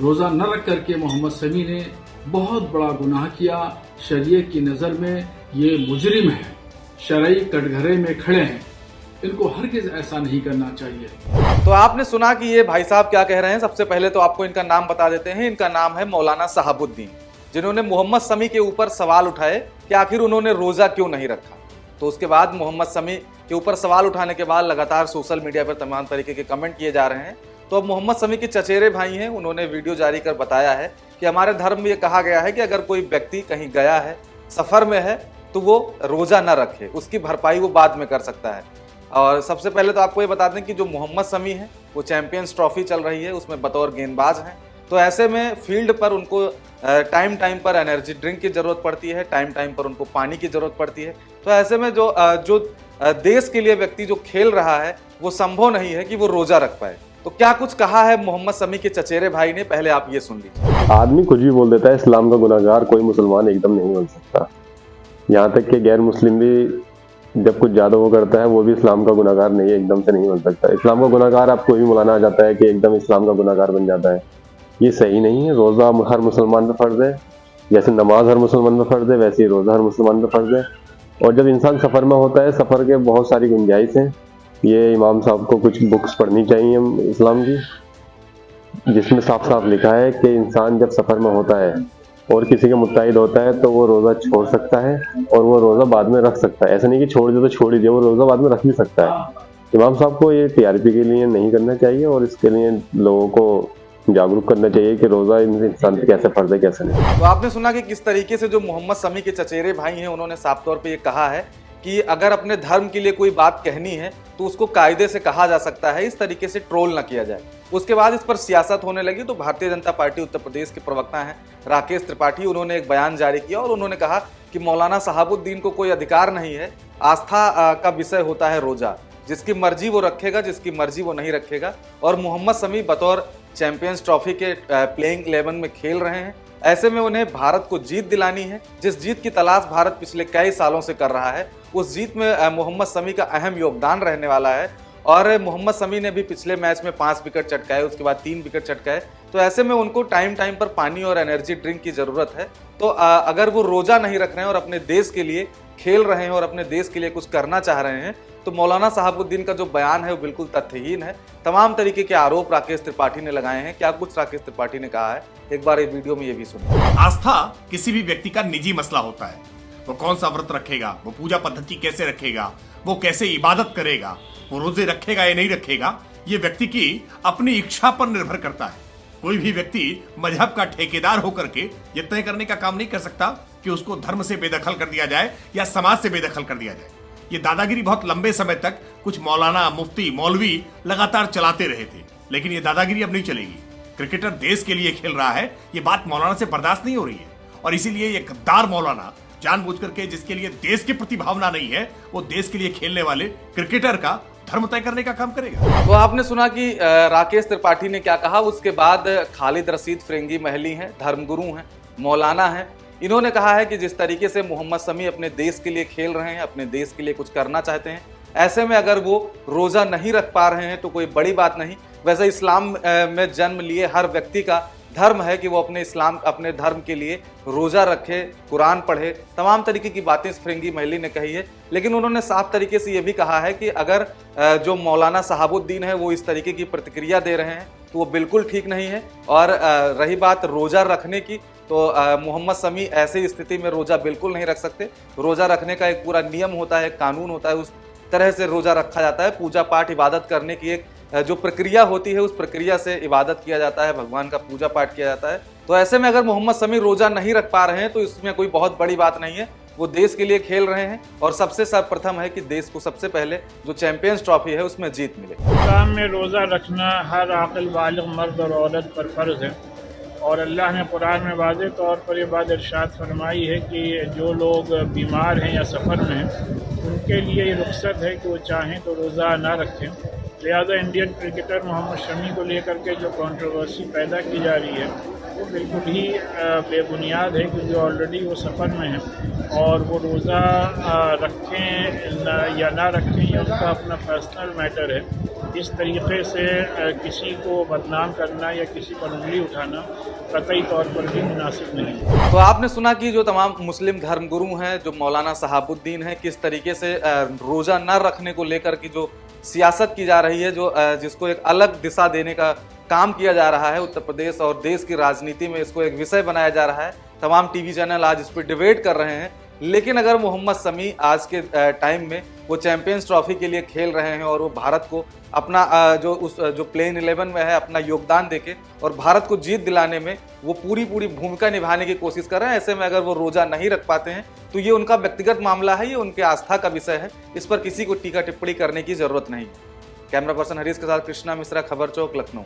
रोज़ा न रख करके मोहम्मद शमी ने बहुत बड़ा गुनाह किया। शरीयत की नज़र में ये मुजरिम है, शरई कटघरे में खड़े हैं, इनको हरगिज़ ऐसा नहीं करना चाहिए। तो आपने सुना कि ये भाई साहब क्या कह रहे हैं। सबसे पहले तो आपको इनका नाम बता देते हैं। इनका नाम है मौलाना शहाबुद्दीन, जिन्होंने मोहम्मद शमी के ऊपर सवाल उठाए कि आखिर उन्होंने रोज़ा क्यों नहीं रखा। तो उसके बाद मोहम्मद शमी के ऊपर सवाल उठाने के बाद लगातार सोशल मीडिया पर तमाम तरीके के कमेंट किए जा रहे हैं। तो अब मोहम्मद शमी के चचेरे भाई हैं, उन्होंने वीडियो जारी कर बताया है कि हमारे धर्म में ये कहा गया है कि अगर कोई व्यक्ति कहीं गया है, सफ़र में है, तो वो रोज़ा न रखे, उसकी भरपाई वो बाद में कर सकता है। और सबसे पहले तो आपको ये बता दें कि जो मोहम्मद शमी है वो चैंपियंस ट्रॉफी चल रही है, उसमें बतौर गेंदबाज हैं। तो ऐसे में फील्ड पर उनको टाइम टाइम पर एनर्जी ड्रिंक की ज़रूरत पड़ती है, टाइम टाइम पर उनको पानी की ज़रूरत पड़ती है। तो ऐसे में जो देश के लिए व्यक्ति जो खेल रहा है वो संभव नहीं है कि वो रोज़ा रख पाए। तो क्या कुछ कहा है मोहम्मद शमी के चचेरे भाई ने, पहले आप ये सुन लीजिए। आदमी कुछ भी बोल देता है, इस्लाम का गुनाहगार कोई मुसलमान एकदम नहीं बन सकता। यहाँ तक कि गैर मुस्लिम भी जब कुछ ज्यादा वो करता है वो भी इस्लाम का गुनाहगार नहीं है, एकदम से नहीं बन सकता। इस्लाम का गुनाहगार आप कोई भी मौलाना आ जाता है कि एकदम इस्लाम का गुनाहगार बन जाता है, ये सही नहीं है। रोज़ा हर मुसलमान पे फर्ज है, जैसे नमाज हर मुसलमान पे फर्ज है वैसे ही रोज़ा हर मुसलमान पे फर्ज है। और जब इंसान सफ़र में होता है, सफ़र के बहुत सारी गुंजाइश हैं। ये इमाम साहब को कुछ बुक्स पढ़नी चाहिए इस्लाम की, जिसमें साफ साफ लिखा है कि इंसान जब सफ़र में होता है और किसी के मुत्ताहिद होता है तो वो रोज़ा छोड़ सकता है और वो रोज़ा बाद में रख सकता है। ऐसा नहीं कि छोड़ दे तो छोड़ ही दे, वो रोज़ा बाद में रख भी सकता है। इमाम साहब को ये टीआरपी के लिए नहीं करना चाहिए और इसके लिए लोगों को जागरूक करना चाहिए कि रोज़ा इंसान पे कैसे फर्ज है कैसे नहीं। तो आपने सुना कि किस तरीके से जो मोहम्मद शमी के चचेरे भाई हैं उन्होंने साफ तौर पे ये कहा है कि अगर अपने धर्म के लिए कोई बात कहनी है तो उसको कायदे से कहा जा सकता है, इस तरीके से ट्रोल ना किया जाए। उसके बाद इस पर सियासत होने लगी तो भारतीय जनता पार्टी उत्तर प्रदेश के प्रवक्ता हैं राकेश त्रिपाठी, उन्होंने एक बयान जारी किया और उन्होंने कहा कि मौलाना शहाबुद्दीन को कोई अधिकार नहीं है, आस्था का विषय होता है रोज़ा, जिसकी मर्जी वो रखेगा, जिसकी मर्जी वो नहीं रखेगा। और मोहम्मद शमी बतौर चैंपियंस ट्रॉफी के प्लेइंग 11 में खेल रहे हैं, ऐसे में उन्हें भारत को जीत दिलानी है। जिस जीत की तलाश भारत पिछले कई सालों से कर रहा है, उस जीत में मोहम्मद शमी का अहम योगदान रहने वाला है। और मोहम्मद शमी ने भी पिछले मैच में 5 विकेट चटकाए, उसके बाद 3 विकेट चटकाए। तो ऐसे में उनको टाइम टाइम पर पानी और एनर्जी ड्रिंक की ज़रूरत है। तो अगर वो रोज़ा नहीं रख रहे हैं और अपने देश के लिए खेल रहे हैं और अपने देश के लिए कुछ करना चाह रहे हैं, तो मौलाना शहाबुद्दीन का जो बयान है वो बिल्कुल तथ्यहीन है। तमाम तरीके के आरोप राकेश त्रिपाठी ने लगाए हैं। क्या कुछ राकेश त्रिपाठी ने कहा है, एक बार इस वीडियो में ये भी सुनिए। आस्था किसी भी व्यक्ति का निजी मसला होता है। वो कौन सा व्रत रखेगा, वो पूजा पद्धति कैसे रखेगा, वो कैसे इबादत करेगा, वो रोजे रखेगा या नहीं रखेगा, ये व्यक्ति की अपनी इच्छा पर निर्भर करता है। कोई भी व्यक्ति मजहब का ठेकेदार होकर के ये तय करने का काम नहीं कर सकता कि उसको धर्म से बेदखल कर दिया जाए या समाज से बेदखल कर दिया जाए। ये दादागिरी बहुत लंबे समय तक कुछ मौलाना, मुफ्ती, मौलवी लगातार चलाते रहे थे, लेकिन ये दादागिरी अब नहीं चलेगी। क्रिकेटर देश के लिए खेल रहा है, ये बात मौलाना से बर्दाश्त नहीं हो रही है। और इसीलिए ये गद्दार मौलाना जानबूझ करके, जिसके लिए देश की प्रति भावना नहीं है, वो देश के लिए खेलने वाले क्रिकेटर का धर्म तय करने का काम करेगा। तो आपने सुना कि राकेश त्रिपाठी ने क्या कहा। उसके बाद खालिद रशीद फिरंगी महली हैं, धर्मगुरु हैं, मौलाना हैं। इन्होंने कहा है कि जिस तरीके से मोहम्मद शमी अपने देश के लिए खेल रहे हैं, अपने देश के लिए कुछ करना चाहते हैं, ऐसे में अगर वो रोज़ा नहीं रख पा रहे हैं तो कोई बड़ी बात नहीं। वैसे इस्लाम में जन्म लिए हर व्यक्ति का धर्म है कि वो अपने धर्म के लिए रोज़ा रखे, कुरान पढ़े, तमाम तरीके की बातें फिरंगी महली ने कही है। लेकिन उन्होंने साफ तरीके से ये भी कहा है कि अगर जो मौलाना शहाबुद्दीन है वो इस तरीके की प्रतिक्रिया दे रहे हैं तो वो बिल्कुल ठीक नहीं है। और रही बात रोज़ा रखने की, तो मोहम्मद शमी ऐसी स्थिति में रोज़ा बिल्कुल नहीं रख सकते। रोज़ा रखने का एक पूरा नियम होता है, कानून होता है, उस तरह से रोज़ा रखा जाता है। पूजा पाठ इबादत करने की एक जो प्रक्रिया होती है, उस प्रक्रिया से इबादत किया जाता है, भगवान का पूजा पाठ किया जाता है। तो ऐसे में अगर मोहम्मद शमी रोज़ा नहीं रख पा रहे हैं तो इसमें कोई बहुत बड़ी बात नहीं है। वो देश के लिए खेल रहे हैं और सबसे सर्वप्रथम है कि देश को सबसे पहले जो चैंपियंस ट्रॉफी है उसमें जीत मिले। इस्लाम में रोज़ा रखना हर आक़िल बालिग़ मर्द और औरत पर फ़र्ज़ है। और अल्लाह ने कुरान में वाज़ेह तौर पर ये बात इरशाद फरमाई है कि जो लोग बीमार हैं या सफ़र में हैं उनके लिए ये रुख्सत है कि वो चाहें तो रोज़ा ना रखें। लिहाजा इंडियन क्रिकेटर मोहम्मद शमी को लेकर के जो कंट्रोवर्सी पैदा की जा रही है वो बिल्कुल ही बेबुनियाद है, क्योंकि ऑलरेडी वो सफ़र में हैं और वो रोज़ा रखें या ना रखें ये उनका अपना पर्सनल मैटर है। इस तरीके से किसी को बदनाम करना या किसी पर उंगली उठाना कतई तौर पर भी मुनासिब नहीं। तो आपने सुना कि जो तमाम मुस्लिम धर्मगुरु हैं, जो मौलाना शहाबुद्दीन हैं, किस तरीके से रोज़ा न रखने को लेकर की जो सियासत की जा रही है, जो जिसको एक अलग दिशा देने का काम किया जा रहा है उत्तर प्रदेश और देश की राजनीति में, इसको एक विषय बनाया जा रहा है। तमाम टीवी चैनल आज इस पर डिबेट कर रहे हैं। लेकिन अगर मोहम्मद शमी आज के टाइम में वो चैंपियंस ट्रॉफी के लिए खेल रहे हैं और वो भारत को अपना जो प्लेइंग 11 में है अपना योगदान देके और भारत को जीत दिलाने में वो पूरी भूमिका निभाने की कोशिश कर रहे हैं, ऐसे में अगर वो रोजा नहीं रख पाते हैं तो ये उनका व्यक्तिगत मामला है, ये उनके आस्था का विषय है। इस पर किसी को टीका टिप्पणी करने की जरूरत नहीं। कैमरा पर्सन हरीश के साथ कृष्णा मिश्रा, खबर चौक, लखनऊ।